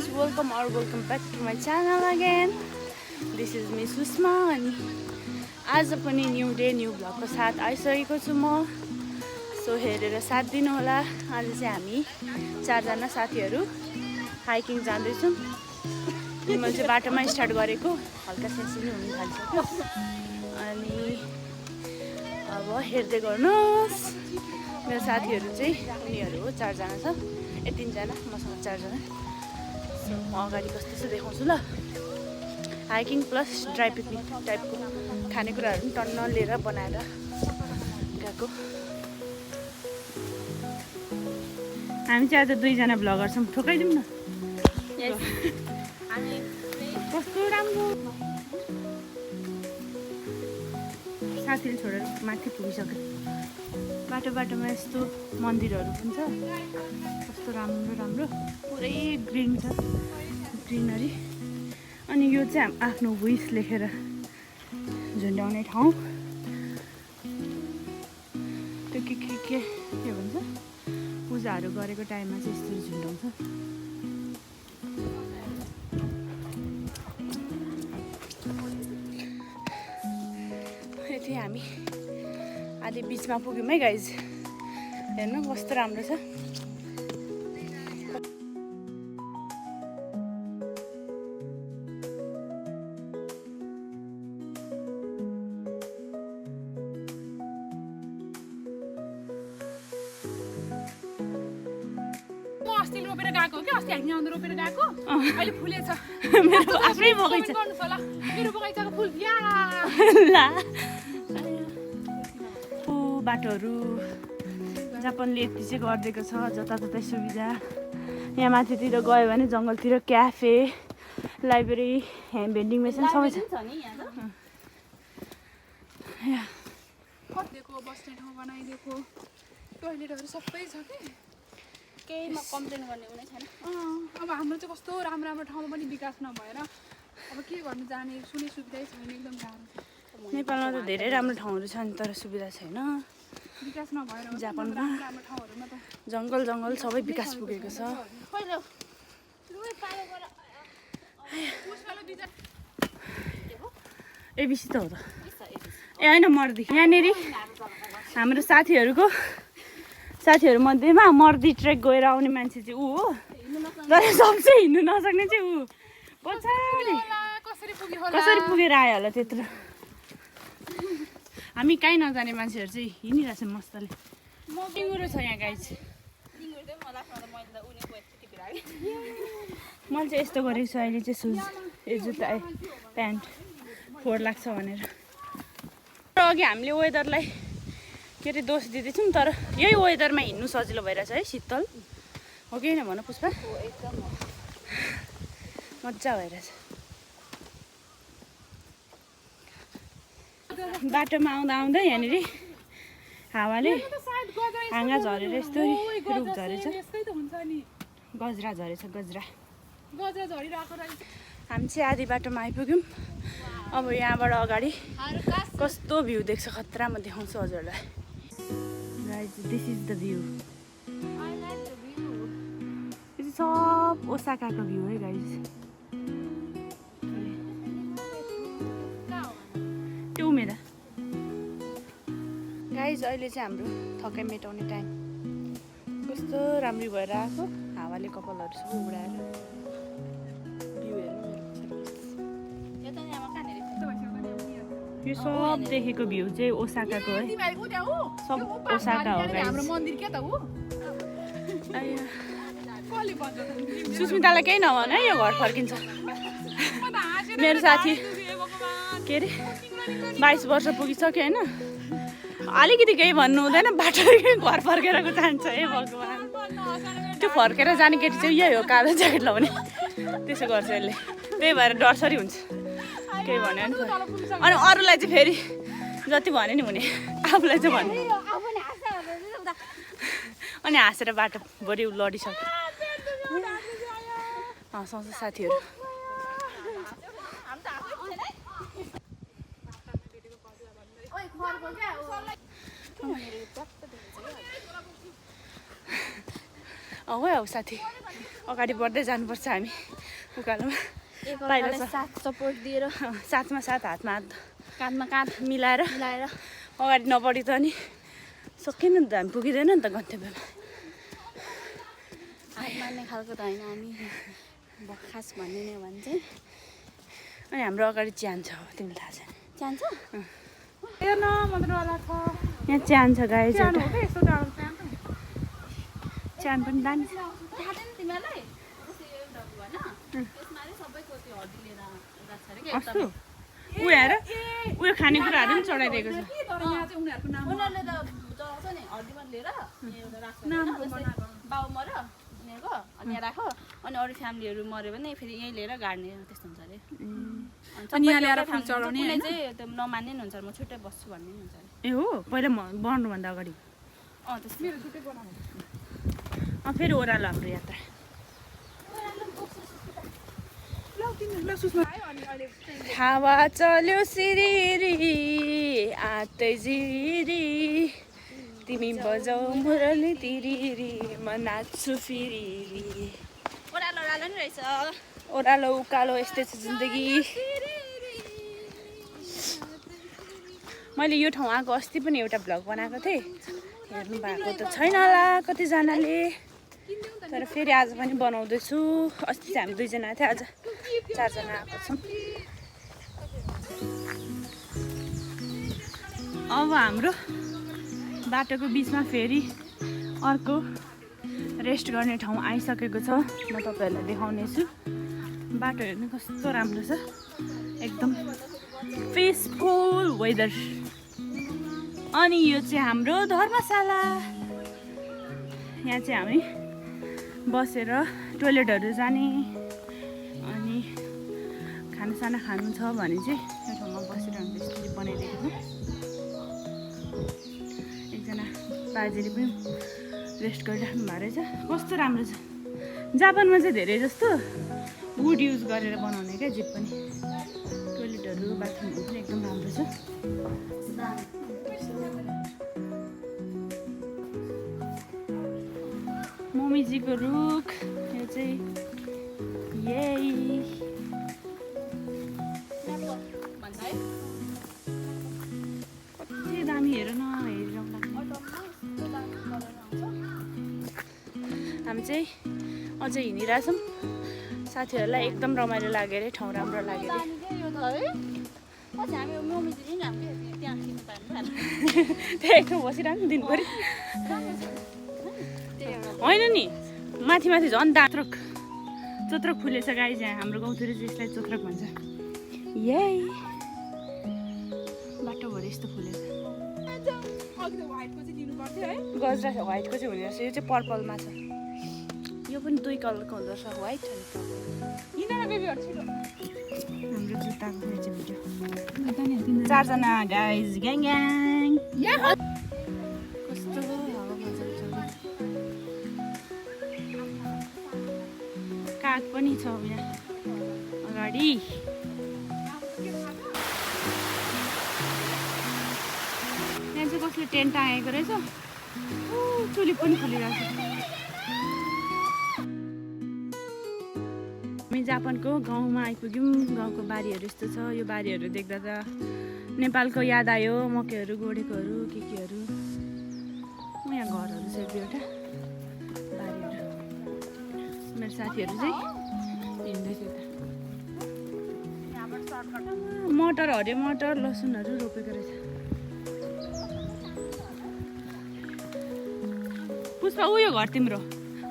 guys, welcome back to my channel again. This is Miss Susma अनि आज पनि new day new भ्लगको साथ आइसकेको छु म। सो हेरेर साथ दिनु होला। आज चाहिँ हामी चारजना साथीहरू हाइकिङ जाँदैछौँ। मैले चाहिँ बाटोमा स्टार्ट गरेको हल्का सेन्सिनी हुन थालिसक्यो अनि अब हेर्दै गर्नुहोस्। मेरो साथीहरू चाहिँ उनीहरू हो चारजना छ, ए तीनजना, मसँग चारजना। सो म अगाडि कस्तो छ देखाउँछु ल। हाइकिङ प्लस ड्राई पिकनिक टाइपको खानेकुराहरू पनि टन्न लिएर बनाएर गएको। हामी चाहिँ आज दुईजना भ्लगर छौँ, ठोकाइदिउँ न। कस्तो राम्रो साथीले छोडेर माथि पुगिसक्यो। बाटोमा यस्तो मन्दिरहरू पनि छ, कस्तो राम्रो राम्रो पुरै ग्रिन छ, ग्रिनरी। अनि यो चाहिँ आफ्नो विस लेखेर झुन्डाउने ठाउँ। त्यो के भन्छ, पूजाहरू गरेको टाइममा चाहिँ यस्तो झुन्डाउँछ। यति हामी आधी बिचमा पुग्यौँ है गाइज। हेर्नु कस्तो राम्रो छ। अस्ति रोपेर गएको हो कि अस्ति हामी आउँदा रोपेर गएको अहिले फुलेछ। मेरो आफ्नै बगैँचा गर्नुहोस् होला मेरो बगैँचाको फुल या ला। बाटोहरू जापानले यति चाहिँ गरिदिएको छ, जताततै सुविधा। यहाँ माथितिर गयो भने जङ्गलतिर क्याफे, लाइब्रेरी, भेन्डिङ मेसिन सबै छ। कतिको बस्ने ठाउँ बनाइदिएको, टोइलेटहरू सबै छ कि केहीमा कम्प्लेन गर्ने कुनै छैन। अब हाम्रो चाहिँ कस्तो राम्रो राम्रो ठाउँमा पनि विकास नभएर अब के गर्नु जाने सुने सुविधै छैन, एकदम गाह्रो। नेपालमा त धेरै राम्रो ठाउँहरू छन् तर सुविधा छैन। विकास नभएर जापानमा राम्रो ठाउँहरूमा त जङ्गल सबै विकास पुगेको छ। एबिसी त हो त, ए होइन मर्दी। यहाँनिर हाम्रो साथीहरू मध्येमा मर्दी ट्रेक गएर आउने मान्छे चाहिँ ऊ हो, तर सबसे हिँड्नु नसक्ने चाहिँ ऊ पछाडि कसरी पुगेर आयो होला त्यत्रो। हामी कहीँ नजाने मान्छेहरू चाहिँ हिँडिरहेछ मस्तले। टिङ्गुरो छ यहाँ गाई चाहिँ। मैले चाहिँ यस्तो गरेको छु अहिले चाहिँ सुज, ए जुत्ता, प्यान्ट फोहोर लाग्छ भनेर। अघि हामीले वेदरलाई के अरे दोष दिँदैछौँ, तर यही वेदरमा हिँड्नु सजिलो भइरहेछ है, शीतल हो कि होइन भन पुष्पा? मजा भइरहेछ। बाटोमा आउँदा यहाँनिर हावाले हाँगा झरेर यस्तो रुख झरेछ, गजरा झरेछ, गजरा झरिरहेको रहेछ। हामी चाहिँ आधी बाटोमा आइपुग्यौँ। अब यहाँबाट अगाडि कस्तो भ्यू देख्छ खतरा, म देखाउँछु हजुरलाई। Guys this is the view. यो चाहिँ सब ओसाकाको भ्यू है गाइज। त्यो उमेदा गाइज अहिले चाहिँ हाम्रो थकाइ मेटाउने टाइम। कस्तो राम्रो भएर आएको, हावाले कपालहरू सबै उडाएर। भ्यू हेर्नु यो सब देखेको भ्यू चाहिँ ओसाकाको है, सब ओसाका हो गाइस। हाम्रो मन्दिर के त हो? सुस्मितालाई केही नभन है, यो घर फर्किन्छ। मेरो साथी के अरे 22 वर्ष पुगिसक्यो होइन, अलिकति केही भन्नु हुँदैन, बाटो घर फर्केरको चाहन्छ। ए भगवान्, त्यो फर्केर जाने केटी चाहिँ यही हो, कालो ज्याकेट लगाउने। त्यसो गर्छ यसले, त्यही भएर डरसरी हुन्छ केही भन्यो भने। अनि अरूलाई चाहिँ फेरि जति भन्यो नि हुने, आफूलाई चाहिँ भन्ने। अनि हाँसेर बाटो भरि लडिसक्यो। हँसाउँछ साथीहरू। औ साथी अगाडि बढ्दै जानुपर्छ हामी उकालोमा एकअर्कालाई साथ सपोर्ट दिएर साथमा साथ हातमा हात काँधमा काँध मिलाएर अगाडि नबढी त अनि सकिएन नि त हामी पुगिँदैन नि त गन्तव्यमा हात मार्ने खालको त होइन हामी बखास भन्ने नै भने चाहिँ अनि हाम्रो अगाडि च्यान छ तिमीलाई थाहा छैन चाहन्छ हेर्न मजावाला छ यहाँ च्यान छ गाई सानो एउटा हो क्या यस्तो डाँडो सानो च्यान पनि दामी छ थाहा छैन तिमीहरूलाई जस्तै यो एउटा होइन त्यसमा अरे सबैको त्यो हड्डी लिएर राख्छ अरे क्या कस्तो उयो हेर उयो खानेकुराहरू पनि चढाइदिएको छ तर यहाँ चाहिँ उनीहरूको नाम उनीहरूले त चलाउँछ नि हड्डीमा लिएर एउटा राख्छ बाउ मऱ्यो उनीहरूको अनि यहाँ राख अनि अरू फ्यामिलीहरू मऱ्यो भने फेरि यहीँ लिएर गाड्ने त्यस्तो हुन्छ अरे अनि यहाँ ल्याएर फुल चढाउने कुनै चाहिँ त्यो नमान्ने नि हुन्छ म छुट्टै बस्छु भन्ने नि हुन्छ अरे ए हो पहिला बढ्नुभन्दा अगाडि त्यस्तो मेरो छुट्टै बनाउनु फेरि ओह्रालो हाम्रो यात्रा ल तिमीहरूलाई सुस्मा आयो अनि अहिले हावा चल्यो सिरिरी आतै जिरी तिमी बजाऊ मुरली तिरिरी म नाच्छु फिरी ओह्रालो ओह्रालो नि रहेछ ओह्रालो उकालो यस्तै छ जिन्दगी मैले यो ठाउँ आएको अस्ति पनि एउटा भ्लग बनाएको थिएँ हेर्नु भएको त छैन होला कतिजनाले तर फेरि आज पनि बनाउँदैछु अस्ति चाहिँ हामी 2 जना थियौँ आज 4 जना आएको छौँ अब हाम्रो बाटोको बिचमा फेरि अर्को रेस्ट गर्ने ठाउँ आइसकेको छ म तपाईँहरूलाई देखाउनेछु बाटो हेर्नु कस्तो राम्रो छ एकदम पिसफुल वेदर अनि यो चाहिँ हाम्रो धर्मशाला यहाँ चाहिँ हामी बसेर टोइलेटहरू जाने अनि खानासाना खानु छ भने चाहिँ यो ठाउँमा बसेर हामीले यसरी बनाइदिएको छ एकजना बाजेले पनि रेस्ट गरिराख्नु भएको रहेछ कस्तो राम्रो छ जापानमा चाहिँ धेरै जस्तो वुड युज गरेर बनाउने क्या जे पनि टोइलेटहरू बाथरुमहरू पनि एकदम राम्रो छ मम्मीजीको रुख यो चाहिँ यही कति दामी हेर न हेरिरहनु हामी चाहिँ अझै हिँडिरहेछौँ साथीहरूलाई एकदम रमाइलो लाग्यो अरे ठाउँ राम्रो लाग्यो अरे त्यहाँ एकठाउँ बसिरहनु दिनभरि होइन नि माथि माथि झन् दात्रक चोत्रक फुलेछ गाई चाहिँ हाम्रो गाउँतिर चाहिँ यसलाई चोत्रक भन्छ यही बाटोभरि यस्तो फुलेछ गजरा व्हाइटको चाहिँ हुने रहेछ यो चाहिँ पर्पलमा छ यो पनि 2 कलरको हुँदो रहेछ व्हाइट अनि हाम्रो जुत्ताको चाहिँ भिडियो 4 जना गाइज ग्याङ ग्याङ कस्तो हावा मजाले चल्दैछ काग पनि छ यहाँ अगाडि यहाँ चाहिँ कसले टेन्ट टाँगेको रहेछ टुलिप पनि फुलिरहेको छ हामी जापानको गाउँमा आइपुग्यौँ गाउँको बारीहरू यस्तो छ यो बारीहरू देख्दा त नेपालको याद आयो मकैहरू गोडेकोहरू केहरू यहाँ घरहरू छ 1-2वटा बारीहरू मेरो साथीहरू चाहिँ हिँड्दैछ मटर हरियो मटर लसुनहरू रोपेको रहेछ पुष्पा उयो घर तिम्रो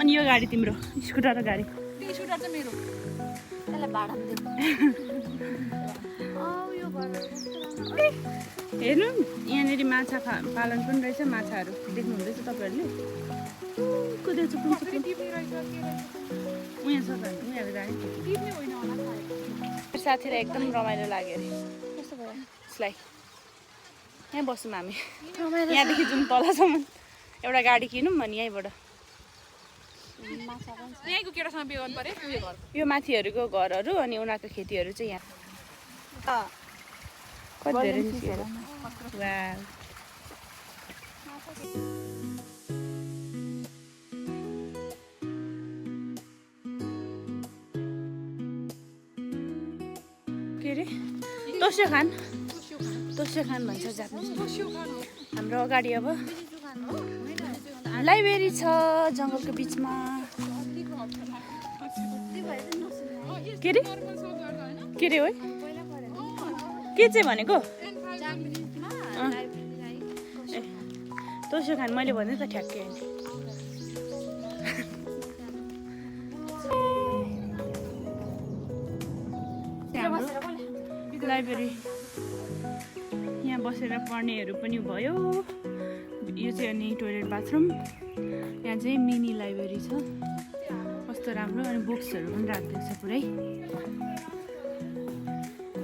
अनि यो गाडी तिम्रो स्कुटर र गाडी स्कुटर चाहिँ मेरो त्यसलाई भाडा हेर्नु यहाँनिर माछा पालन पनि रहेछ माछाहरू देख्नुहुँदैछ तपाईँहरूले कुदेछ उहाँ छ उनीहरू गाडी साथीलाई एकदम रमाइलो लाग्यो अरे कस्तो भयो यसलाई यहाँ बसौँ हामी यहाँदेखि जुन तलसम्म एउटा गाडी किनौँ अनि यहीँबाट यहीँको केटासँग बिहे गर्नु पर्यो उयो घर यो माथिहरूको घरहरू अनि उनीहरूको खेतीहरू चाहिँ यहाँ कति धेरै निस्केर वाह के अरे तोस्यो खान भन्छ जापानिजमा हाम्रो अगाडि अब लाइब्रेरी छ जङ्गलको बिचमा के अरे हो के चाहिँ भनेको तोस्यो खान मैले भने त ठ्याक्कै लाइब्रेरी यहाँ बसेर पढ्नेहरू पनि भयो यो चाहिँ अनि टोइलेट बाथरुम यहाँ चाहिँ मिनी लाइब्रेरी छ कस्तो राम्रो अनि बुक्सहरू पनि राखिदिएको छ पुरै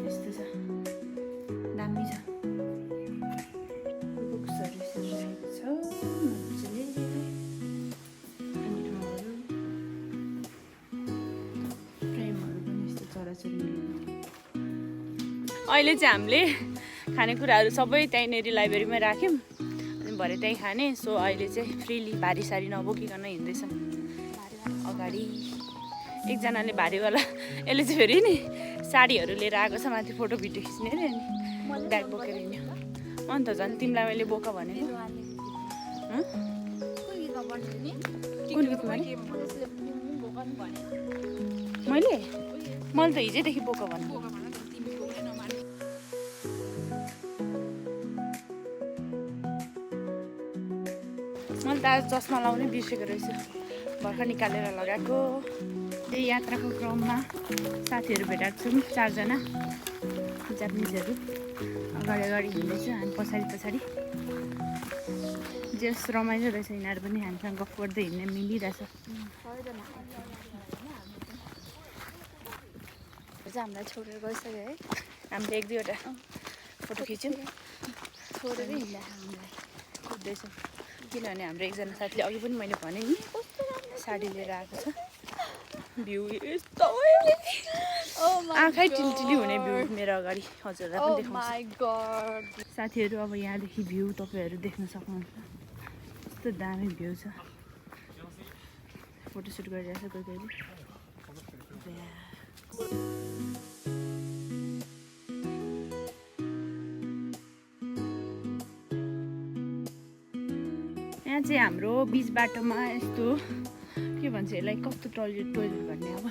यस्तो छ दामी छ बुक्सहरू यसरी राखेको छ मजाले अनि ठाउँहरू फ्रेमहरू पनि यस्तो चराचुरुङ्गी अहिले चाहिँ हामीले खानेकुराहरू सबै त्यहीँनिर लाइब्रेरीमै राख्यौँ अनि भरे त्यहीँ खाने सो अहिले चाहिँ फ्रिली भारी सारी नबोकिकन हिँड्दैछौँ अगाडि एकजनाले भारीवाला यसले चाहिँ फेरि नि साडीहरू लिएर आएको छ माथि फोटो भिडियो खिच्ने अरे अनि ब्याग बोकेर हिँड्यो अन्त झन् तिमीलाई मैले बोक भनेको कुन गीतमा मैले त हिजैदेखि बोक भने मैले त आज चस्मा लाउनै बिर्सेको रहेछ भर्खर निकालेर लगाएको त्यही यात्राको क्रममा साथीहरू भेटाएको छौँ 4 जना जापानिजहरू अगाडि हिँड्दैछ हामी पछाडि जस रमाइलो रहेछ यिनीहरू पनि हामीसँग गफ गर्दै हिँड्ने मिलिरहेछ हामीलाई छोडेर गइसक्यो है हामीले 1-2वटा फोटो खिच्यौँ छोडेर हिँड्दा हामीलाई कुद्दैछौँ किनभने हाम्रो एकजना साथीले अघि पनि मैले भने नि साडी लिएर आएको छ भ्यू यस्तो आँखै टिल्टिली हुने भ्यू मेरो अगाडि हजुरलाई पनि देखाउँछु साथीहरू अब यहाँदेखि भ्यू तपाईँहरू देख्न सक्नुहुन्छ यस्तो दामी भ्यू छ फोटोसुट गरिरहेछ कोही कोहीले यहाँ चाहिँ हाम्रो बिच बाटोमा यस्तो के भन्छ यसलाई कस्तो टोइलेट भन्ने अब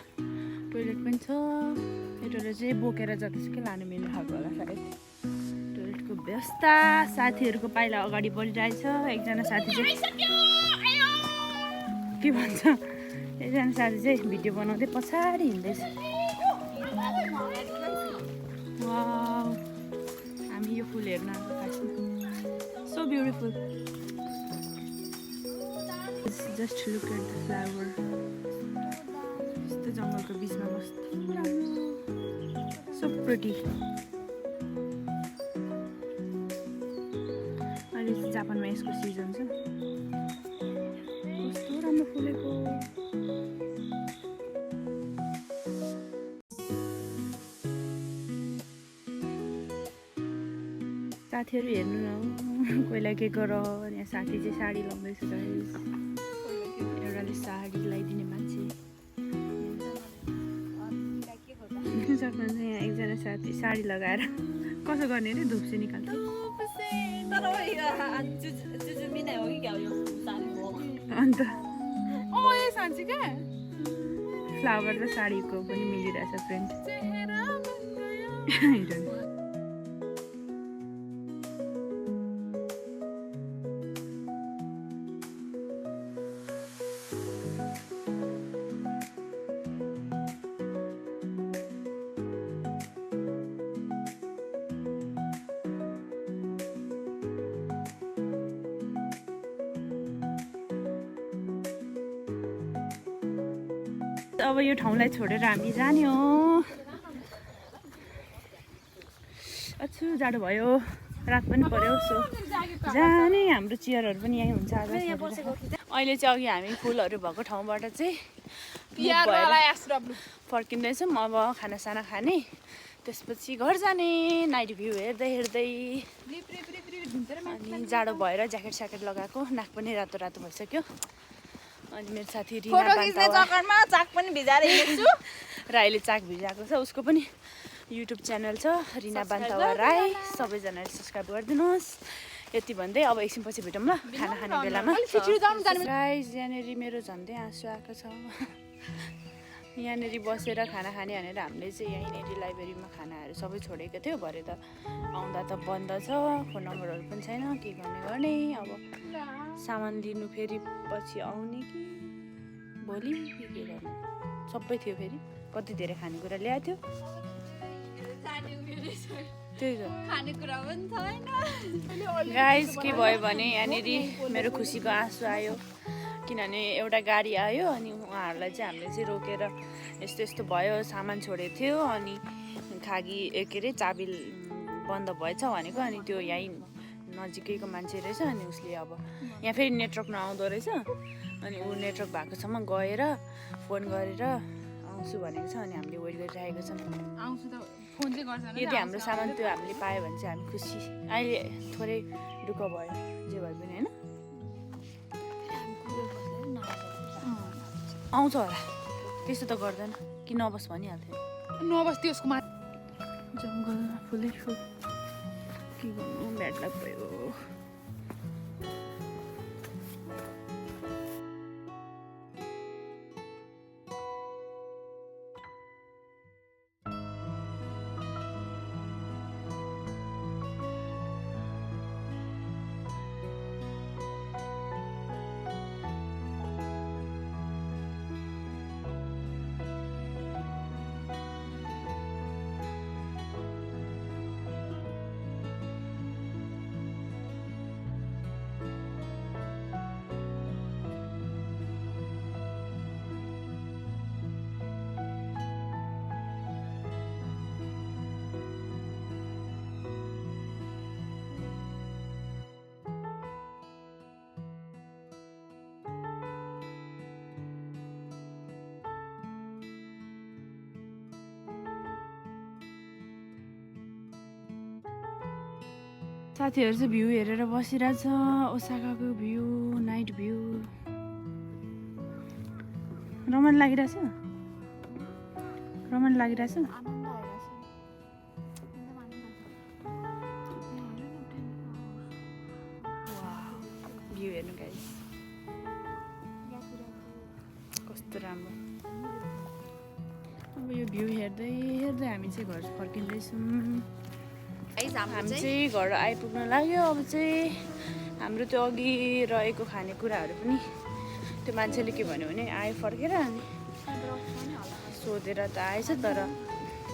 टोइलेट पनि छ यो टोइलेट चाहिँ बोकेर जतिसुकै लानु मिल्ने खालको होला सायद टोइलेटको व्यवस्था साथीहरूको पाइला अगाडि बढिरहेछ एकजना साथी चाहिँ के भन्छ एकजना साथी चाहिँ भिडियो बनाउँदै पछाडि हिँड्दैछ वाउ हामी यो फुल हेर्न आएको so beautiful Just look at the flower. यस्तो जङ्गलको बिचमा कस्तो राम्रो so pretty. अहिले चाहिँ जापानमा यसको सिजन छ कस्तो राम्रो फुलेको साथीहरू हेर्नु न कोहीलाई के गर यहाँ साथी चाहिँ साडी लाउँदैछ एउटाले साडी लगाइदिने मान्छे सक्नुहुन्छ यहाँ एकजना साथी साडी लगाएर कसो गर्ने अरे धुप्से निकाल्छ अन्त फ्लावर र साडीको पनि मिलिरहेछ प्रिन्ट अब यो ठाउँलाई छोडेर हामी जाने हो अच्छु जाडो भयो रात पनि पर्यो सो जाने हाम्रो चेयरहरू पनि यहीँ हुन्छ आज अहिले चाहिँ अघि हामी फुलहरू भएको ठाउँबाट चाहिँ फर्किँदैछौँ अब खानासाना खाने त्यसपछि घर जाने नाइट भ्यू हेर्दै अनि जाडो भएर ज्याकेट स्याकेट लगाएको नाक पनि रातो रातो भइसक्यो अनि मेरो साथी रिना फोटो खिच्ने बान्तावा चक्करमा चाक पनि भिजाएर हिँड्छु राईले चाक भिजाएको छ उसको पनि युट्युब च्यानल छ रिना बान्तावा राई सबैजनाले सब्सक्राइब गरिदिनुहोस् यति भन्दै अब एकछिनपछि भेटौँ ल खाना खाने बेलामा गाइस यहाँनिर मेरो झन्डै आँसु आएको छ यहाँनिर बसेर खाना खाने भनेर हामीले चाहिँ यहीँनिर लाइब्रेरीमा खानाहरू सबै छोडेको थियो भरे त आउँदा त बन्द छ फोन नम्बरहरू पनि छैन के गर्ने अब सामान लिनु फेरि पछि आउने कि भोलि के गर्नु सबै थियो फेरि कति धेरै खानेकुरा ल्याएको थियो त्यही त खानेकुरा पनि छैन गाइस के भयो भने यहाँनिर मेरो खुसीको आँसु आयो किनभने एउटा गाडी आयो अनि उहाँहरूलाई चाहिँ हामीले चाहिँ रोकेर यस्तो यस्तो भयो सामान छोडेको थियो अनि खागी के अरे चाबी बन्द भएछ भनेको अनि त्यो यहीँ नजिकैको मान्छे रहेछ अनि उसले अब यहाँ फेरि नेटवर्क नआउँदो रहेछ अनि ऊ नेटवर्क भएकोसम्म गएर फोन गरेर आउँछु भनेको छ अनि हामीले वेट गरिरहेको छौँ आउँछु त फोन चाहिँ गर्छ यदि हाम्रो सामान त्यो हामीले पायो भने चाहिँ हामी खुसी अहिले थोरै दुःख भयो जे भए पनि होइन आउँछ होला त्यस्तो त गर्दैन कि नबस् भनिहाल्थ्यो नबस्ती उसको मा जङ्गल फुलै फुल के गर्नु ब्याड लक भयो साथीहरू चाहिँ भ्यू हेरेर बसिरहेछ ओसाकाको भ्यू नाइट भ्यू रमाइलो लागिरहेछ भ्यू हेर्नु गाइस कस्तो राम्रो अब यो भ्यू हेर्दै हेर्दै हामी चाहिँ घर फर्किँदैछौँ हामी चाहिँ घर आइपुग्न लाग्यो अब चाहिँ हाम्रो त्यो अघि रहेको खानेकुराहरू पनि त्यो मान्छेले के भन्यो भने आयो फर्केर अनि सोधेर त आएछ तर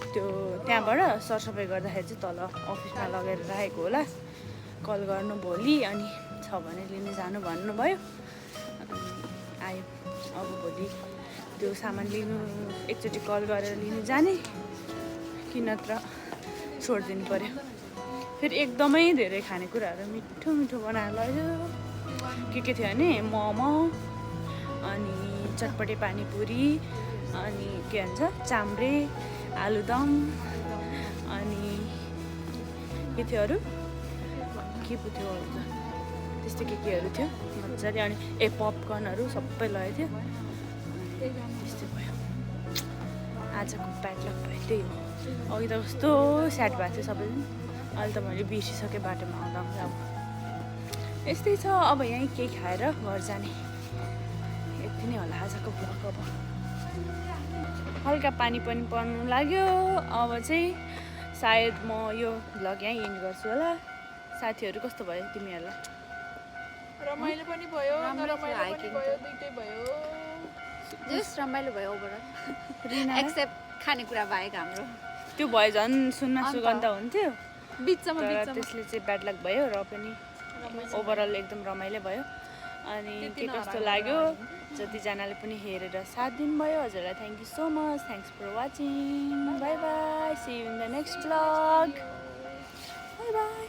त्यो त्यहाँबाट सरसफाइ गर्दाखेरि चाहिँ तल अफिसमा लगेर राखेको होला कल गर्नु भोलि अनि छ भने लिनु जानु भन्नुभयो आयो अब भोलि त्यो सामान लिनु एकचोटि कल गरेर लिनु जाने कि नत्र छोडिदिनु पर्यो फेरि एकदमै धेरै खानेकुराहरू मिठो मिठो बनाएर लग्यो के थियो भने मोमो अनि चटपटे पानीपुरी अनि के भन्छ चाम्रे आलुदम अनि के थियो अरू के पो थियो अरू त त्यस्तो केहरू थियो मजाले अनि पपकर्नहरू सबै लगेको थियो त्यस्तै भयो आजको ब्याडलक भयो त्यही हो अघि त कस्तो स्याड भएको थियो सबै अहिले त मैले बिर्सिसकेँ बाटोमा आउँदा अब यस्तै छ अब यहीँ केही खाएर घर जाने यति नै होला आजको भ्लग अब हल्का पानी पनि पर्नु लाग्यो अब चाहिँ सायद म यो भ्लग यहीँ एन्ड गर्छु होला साथीहरू कस्तो भयो तिमीहरूलाई रमाइलो पनि भयो दुइटै भयो जस्ट रमाइलो भयो ओभरअल एक्सेप्ट खानेकुरा बाहेक हाम्रो त्यो भयो झन् सुन्न सुगन्ध हुन्थ्यो बिचमा त्यसले चाहिँ ब्याड लक भयो र पनि ओभरअल एकदम रमाइलो भयो अनि के कस्तो लाग्यो जतिजनाले पनि हेरेर साथ दिनुभयो हजुरलाई thank you so much thanks for watching bye bye see you in the next vlog bye by